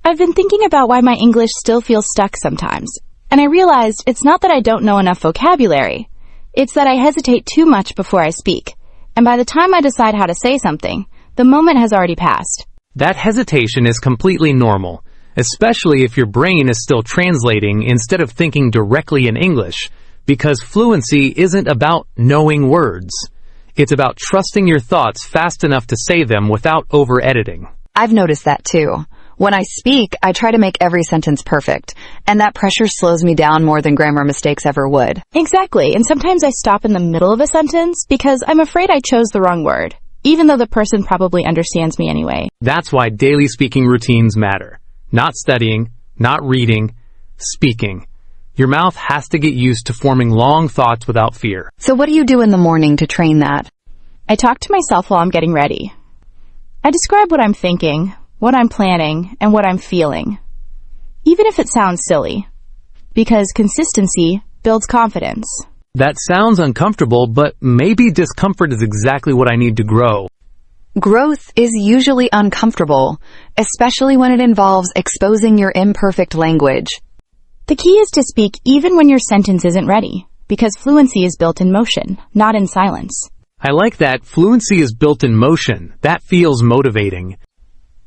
I've been thinking about why my English still feels stuck sometimes, and I realized it's not that I don't know enough vocabulary. It's that I hesitate too much before I speak, and by the time I decide how to say something, the moment has already passed. That hesitation is completely normal, especially if your brain is still translating instead of thinking directly in English, because fluency isn't about knowing words. It's about trusting your thoughts fast enough to say them without over-editing. I've noticed that too. When I speak, I try to make every sentence perfect, and that pressure slows me down more than grammar mistakes ever would. Exactly, and sometimes I stop in the middle of a sentence because I'm afraid I chose the wrong word, even though the person probably understands me anyway. That's why daily speaking routines matter. Not studying, not reading, speaking. Your mouth has to get used to forming long thoughts without fear. So what do you do in the morning to train that? I talk to myself while I'm getting ready. I describe what I'm thinking, what I'm planning, and what I'm feeling, even if it sounds silly, because consistency builds confidence. That sounds uncomfortable, but maybe discomfort is exactly what I need to grow. Growth is usually uncomfortable, especially when it involves exposing your imperfect language. The key is to speak even when your sentence isn't ready, because fluency is built in motion, not in silence. I like that. Fluency is built in motion. That feels motivating.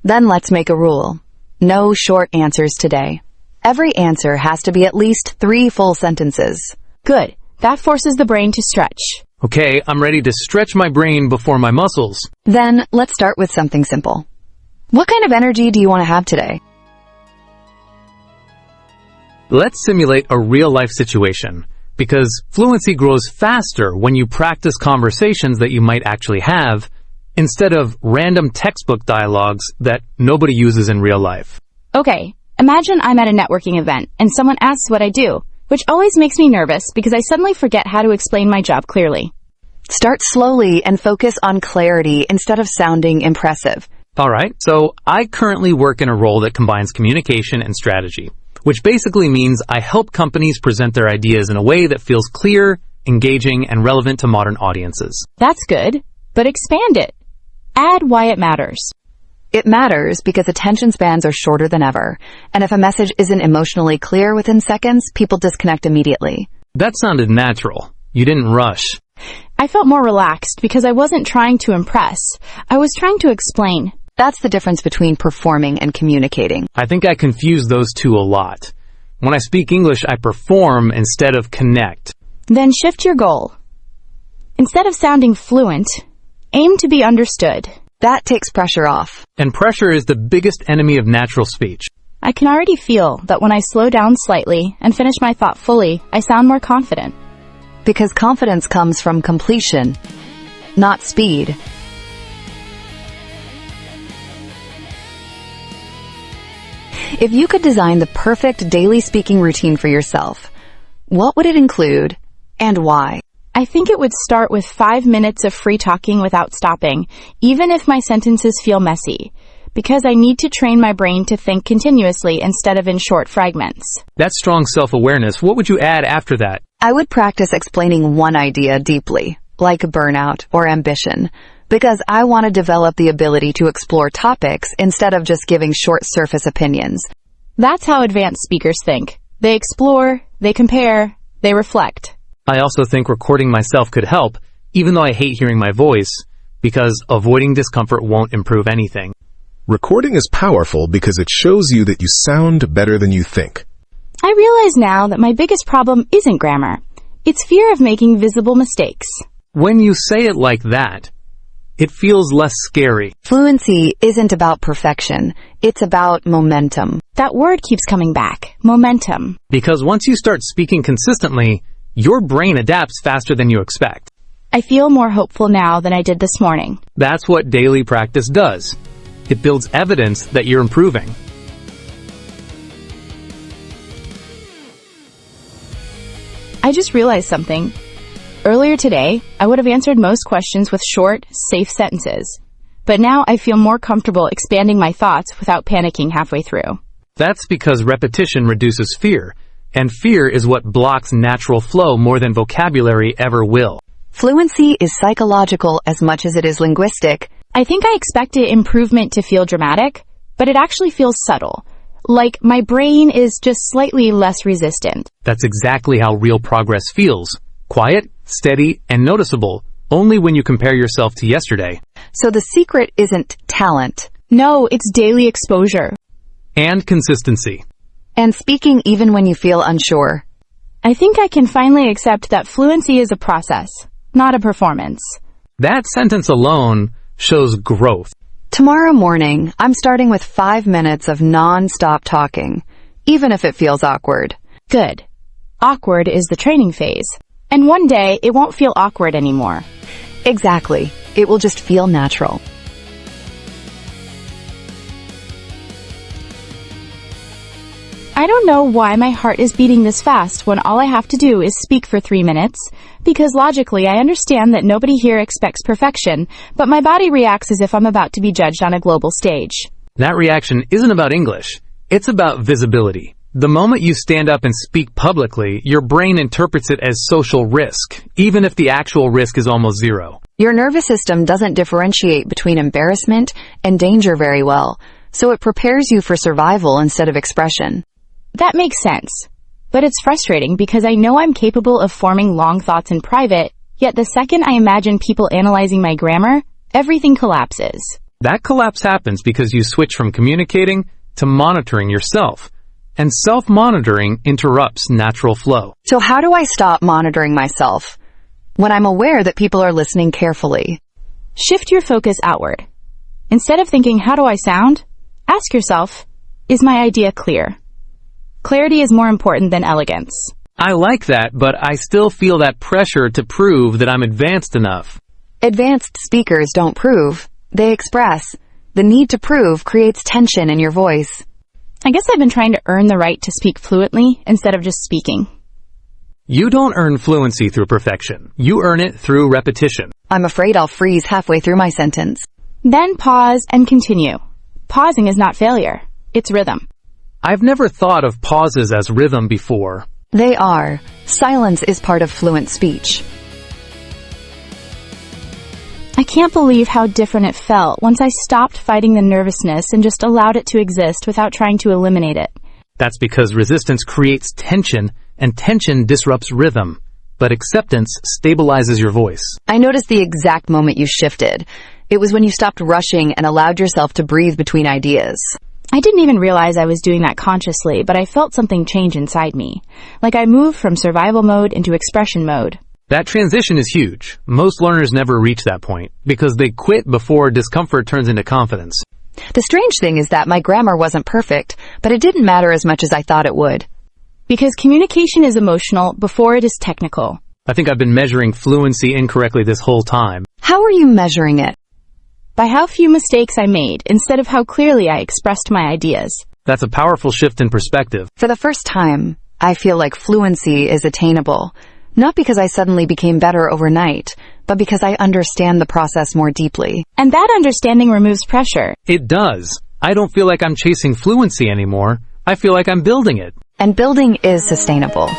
Then let's make a rule. No short answers today. Every answer has to be at least 3 full sentences. Good. That forces the brain to stretch. Okay, I'm ready to stretch my brain before my muscles. Then let's start with something simple. What kind of energy do you want to have today? Let's simulate a real-life situation, because fluency grows faster when you practice conversations that you might actually have, instead of random textbook dialogues that nobody uses in real life. Okay, imagine I'm at a networking event and someone asks what I do, which always makes me nervous because I suddenly forget how to explain my job clearly. Start slowly and focus on clarity instead of sounding impressive. Alright, so I currently work in a role that combines communication and strategy, which basically means I help companies present their ideas in a way that feels clear, engaging, and relevant to modern audiences. That's good, but expand it. Add why it matters. It matters because attention spans are shorter than ever, and if a message isn't emotionally clear within seconds, people disconnect immediately. That sounded natural. You didn't rush. I felt more relaxed because I wasn't trying to impress. I was trying to explain. That's the difference between performing and communicating. I think I confuse those two a lot. When I speak English, I perform instead of connect. Then shift your goal. Instead of sounding fluent, aim to be understood. That takes pressure off. And pressure is the biggest enemy of natural speech. I can already feel that when I slow down slightly and finish my thought fully, I sound more confident. Because confidence comes from completion, not speed. If you could design the perfect daily speaking routine for yourself, what would it include and why? I think it would start with 5 minutes of free talking without stopping, even if my sentences feel messy, because I need to train my brain to think continuously instead of in short fragments. That's strong self-awareness. What would you add after that? I would practice explaining one idea deeply, like burnout or ambition, because I want to develop the ability to explore topics instead of just giving short surface opinions. That's how advanced speakers think. They explore, they compare, they reflect. I also think recording myself could help, even though I hate hearing my voice, because avoiding discomfort won't improve anything. Recording is powerful because it shows you that you sound better than you think. I realize now that my biggest problem isn't grammar. It's fear of making visible mistakes. When you say it like that, it feels less scary. Fluency isn't about perfection. It's about momentum. That word keeps coming back. Momentum. Because once you start speaking consistently, your brain adapts faster than you expect. I feel more hopeful now than I did this morning. That's what daily practice does. It builds evidence that you're improving. I just realized something. Earlier today, I would have answered most questions with short, safe sentences. But now I feel more comfortable expanding my thoughts without panicking halfway through. That's because repetition reduces fear, and fear is what blocks natural flow more than vocabulary ever will. Fluency is psychological as much as it is linguistic. I think I expected improvement to feel dramatic, but it actually feels subtle, Like my brain is just slightly less resistant. That's exactly how real progress feels. Quiet, steady, and noticeable, only when you compare yourself to yesterday. So the secret isn't talent. No, it's daily exposure. And consistency. And speaking even when you feel unsure. I think I can finally accept that fluency is a process, not a performance. That sentence alone shows growth. Tomorrow morning, I'm starting with 5 minutes of non-stop talking, even if it feels awkward. Good. Awkward is the training phase. And one day, it won't feel awkward anymore. Exactly. It will just feel natural. I don't know why my heart is beating this fast when all I have to do is speak for 3 minutes, because logically I understand that nobody here expects perfection, but my body reacts as if I'm about to be judged on a global stage. That reaction isn't about English. It's about visibility. The moment you stand up and speak publicly, your brain interprets it as social risk, even if the actual risk is almost zero. Your nervous system doesn't differentiate between embarrassment and danger very well, so it prepares you for survival instead of expression. That makes sense. But it's frustrating because I know I'm capable of forming long thoughts in private, yet the second I imagine people analyzing my grammar, everything collapses. That collapse happens because you switch from communicating to monitoring yourself. And self-monitoring interrupts natural flow. So how do I stop monitoring myself when I'm aware that people are listening carefully? Shift your focus outward. Instead of thinking, how do I sound? Ask yourself, is my idea clear? Clarity is more important than elegance. I like that, but I still feel that pressure to prove that I'm advanced enough. Advanced speakers don't prove, they express. The need to prove creates tension in your voice. I guess I've been trying to earn the right to speak fluently instead of just speaking. You don't earn fluency through perfection. You earn it through repetition. I'm afraid I'll freeze halfway through my sentence. Then pause and continue. Pausing is not failure. It's rhythm. I've never thought of pauses as rhythm before. They are. Silence is part of fluent speech. I can't believe how different it felt once I stopped fighting the nervousness and just allowed it to exist without trying to eliminate it. That's because resistance creates tension, and tension disrupts rhythm. But acceptance stabilizes your voice. I noticed the exact moment you shifted. It was when you stopped rushing and allowed yourself to breathe between ideas. I didn't even realize I was doing that consciously, but I felt something change inside me. Like I moved from survival mode into expression mode. That transition is huge. Most learners never reach that point, because they quit before discomfort turns into confidence. The strange thing is that my grammar wasn't perfect, but it didn't matter as much as I thought it would. Because communication is emotional before it is technical. I think I've been measuring fluency incorrectly this whole time. How are you measuring it? By how few mistakes I made instead of how clearly I expressed my ideas. That's a powerful shift in perspective. For the first time, I feel like fluency is attainable. Not because I suddenly became better overnight, but because I understand the process more deeply. And that understanding removes pressure. It does. I don't feel like I'm chasing fluency anymore. I feel like I'm building it. And building is sustainable.